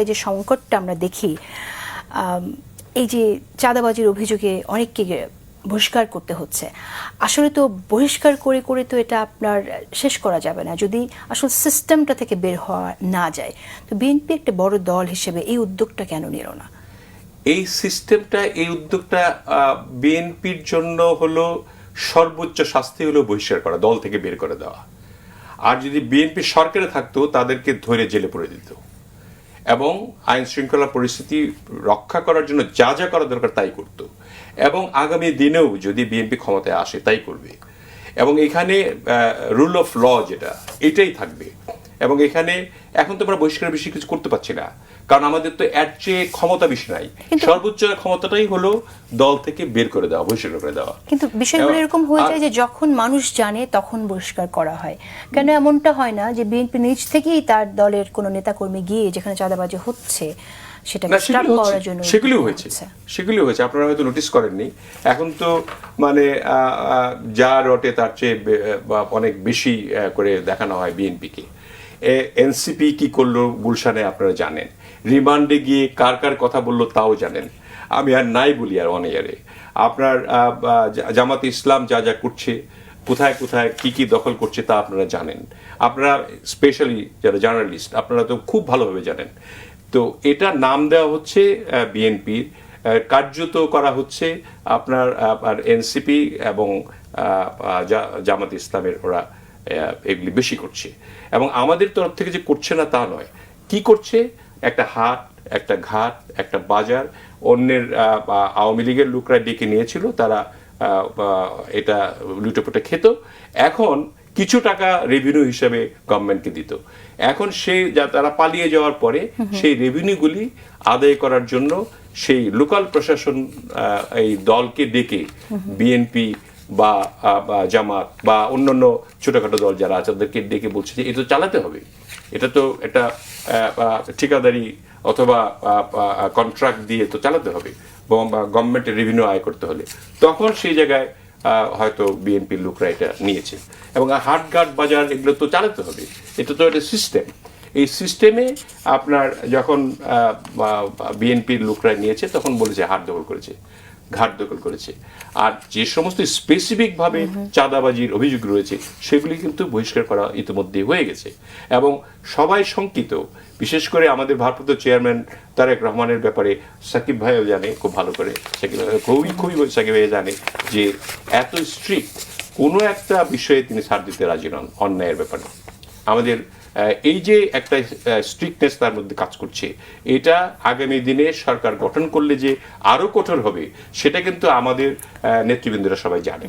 এই যে সংকটটা আমরা দেখি, এই যে চাঁদাবাজির অভিযোগে অনেককে বহিষ্কার করতে হচ্ছে, আসলে তো বহিষ্কার করে করে তো এটা আপনার শেষ করা যাবে না যদি আসলে সিস্টেমটা থেকে বের হওয়া না যায়। তো বিএনপি একটা বড় দল হিসেবে এই উদ্যোগটা কেন নিল না? এই সিস্টেমটা, এই উদ্যোগটা বিএনপির জন্য হলো সর্বোচ্চ শাস্তি হলো বহিষ্কার করা, দল থেকে বের করে দেওয়া। আর যদি বিএনপি সরকারে থাকতো তাদেরকে ধরে জেলে পুরে দিত এবং আইন শৃঙ্খলা পরিস্থিতি রক্ষা করার জন্য যা যা করা দরকার তাই করত এবং আগামী দিনেও যদি বিএনপি ক্ষমতায় আসে তাই করবে এবং এখানে রুল অফ ল যেটা এটাই থাকবে। এবং এখানে এখন তো আমরা বহিষ্কার বেশি কিছু করতে পারছি না, কারণ আমাদের তো এর চেয়ে ক্ষমতা বেশি নাই। সর্বোচ্চ ক্ষমতাটাই হলো দল থেকে বের করে দেওয়া, বহিষ্কার করে দেওয়া। কিন্তু বিষয়গুলো এরকম হয়ে যায় যে যখন মানুষ জানে তখন বহিষ্কার করা হয়। কেন এমনটা হয় না যে বিএনপি নিজ থেকেই তার দলের কোনো নেতাকর্মী গিয়ে যেখানে চাঁদাবাজি হচ্ছে সেগুলিও হয়েছে, আপনারা হয়তো নোটিস করেননি। এখন তো মানে যা রটে তার চেয়ে অনেক বেশি করে দেখানো হয় বিএনপিকে। এনসিপি কি করলো গুলশানে আপনারা জানেন, রিমান্ডে গিয়ে কার কার কথা বললো তাও জানেন। আমি আর নাই বলি আর অন এয়ারে। আপনার জামাতে ইসলাম যা যা করছে, কোথায় কোথায় কি কি দখল করছে তা আপনারা জানেন। আপনারা স্পেশালি যারা জার্নালিস্ট আপনারা তো খুব ভালোভাবে জানেন। তো এটা নাম দেওয়া হচ্ছে বিএনপির, কার্যত করা হচ্ছে আপনার এনসিপি এবং জামাত ইসলামের, ওরা এগুলি বেশি করছে। এবং আমাদের তরফ থেকে যে করছে না তা নয়, কি করছে, একটা হাট, একটা ঘাট, একটা বাজার অন্যের আওয়ামী লীগের লোকরা ডেকে নিয়েছিল, তারা এটা লুটেপুটে খেত, এখন কিছু টাকা রেভিনিউ হিসেবে গভর্নমেন্টকে দিত। এখন সেই তারা পালিয়ে যাওয়ার পরে সেই রেভিনিউগুলি আদায় করার জন্য সেই লোকাল প্রশাসন এই দলকে ডেকে বিএনপি বা জামাত বা অন্যান্য ছোটখাটো দল যারা আছে তাদেরকে ডেকে বলছে যে এটা চালাতে হবে, এটা তো একটা ঠিকাদারি অথবা কন্ট্রাক্ট দিয়ে তো চালাতে হবে, গভর্নমেন্টের রেভিনিউ আয় করতে হলে। তখন সেই জায়গায় হয়তো বিএনপির লোকরা এটা নিয়েছে। এবং হাটঘাট বাজার এগুলো তো চালাতে হবে, এটা তো একটা সিস্টেম। এই সিস্টেমে আপনার যখন বিএনপির লোকরা নিয়েছে তখন বলেছে হাট দখল করেছে, ঘাট দখল করেছে। আর যে সমস্ত স্পেসিফিক ভাবে চাঁদাবাজির অভিযোগ রয়েছে সেগুলি কিন্তু বহিষ্কার করা ইতিমধ্যে হয়ে গেছে এবং সবাই শঙ্কিত। বিশেষ করে আমাদের ভারপ্রাপ্ত চেয়ারম্যান তারেক রহমানের ব্যাপারে সাকিব ভাইও জানে খুব ভালো করে, খুবই সাকিব ভাই জানে যে এত স্ট্রিক্ট কোনো একটা বিষয়ে তিনি ছাড় দিতে রাজি নন অন্যায়ের ব্যাপারে। আমাদের এই যে একটা স্ট্রিক্টনেস তার মধ্যে কাজ করছে, এটা আগামী দিনে সরকার গঠন করলে যে আরো কঠোর হবে সেটা কিন্তু আমাদের নেতৃবৃন্দরা সবাই জানে।